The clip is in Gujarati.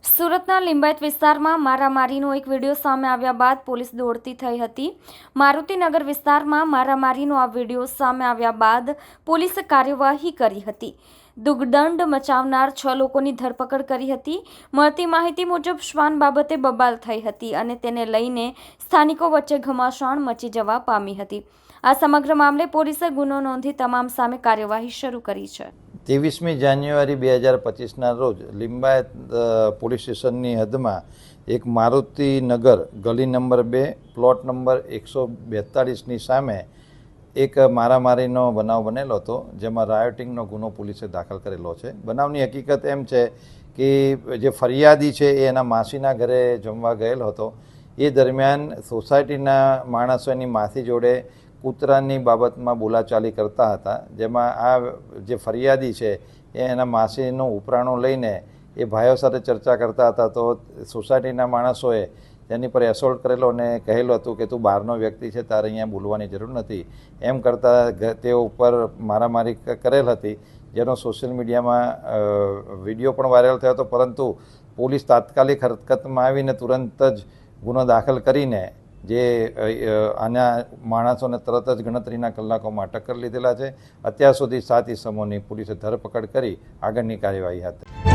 સુરતના લિંબાયત વિસ્તારમાં મારામારીનો એક વિડીયો સામે આવ્યા બાદ પોલીસ દોડતી થઈ હતી। મારુતિનગર વિસ્તારમાં મારામારીનો આ વિડીયો સામે આવ્યા બાદ પોલીસે કાર્યવાહી કરી હતી। દુર્ગંધ મચાવનાર 6 લોકોની ધરપકડ કરી હતી। મળતી માહિતી મુજબ શ્વાન બાબતે બબાલ થઈ હતી અને તેને લઈને સ્થાનિકો વચ્ચે ઘમાસાણ મચી જવા પામી હતી। આ સમગ્ર મામલે પોલીસે ગુનો નોંધી તમામ સામે કાર્યવાહી શરૂ કરી છે। 23મી જાન્યુઆરી 2025ના રોજ લિંબાયત પોલીસ સ્ટેશનની હદમાં એક મારુતિનગર ગલી નંબર 2 પ્લોટ નંબર 142ની સામે એક મારામારીનો બનાવ બનેલો હતો, જેમાં રાયોટિંગનો ગુનો પોલીસે દાખલ કરેલો છે। બનાવની હકીકત એમ છે કે જે ફરિયાદી છે એ એના માસીના ઘરે જમવા ગયેલો હતો। એ દરમિયાન સોસાયટીના માણસો એની માસી જોડે કૂતરાની બાબતમાં બોલાચાલી કરતા હતા, જેમાં આ જે ફરિયાદી છે એ એના માસીનો ઉપરાણો લઈને એ ભાઈઓ સાથે ચર્ચા કરતા હતા। તો સોસાયટીના માણસોએ તેની પર એસોલ્ટ કરેલો અને કહેલું હતું કે તું બહારનો વ્યક્તિ છે, તારે અહીંયા બોલવાની જરૂર નથી, એમ કરતાં તેઓ ઉપર મારામારી કરેલ હતી, જેનો સોશિયલ મીડિયામાં વિડીયો પણ વાયરલ થયો હતો। પરંતુ પોલીસ તાત્કાલિક હરકતમાં આવીને તુરંત જ ગુનો દાખલ કરીને જે આના માણસોને તરત જ ગણતરીના કલાકોમાં અટક કરી લીધેલા છે। અત્યાર સુધી 7 ઇસમોની પોલીસે ધરપકડ કરી આગળની કાર્યવાહી હાથ ધરી।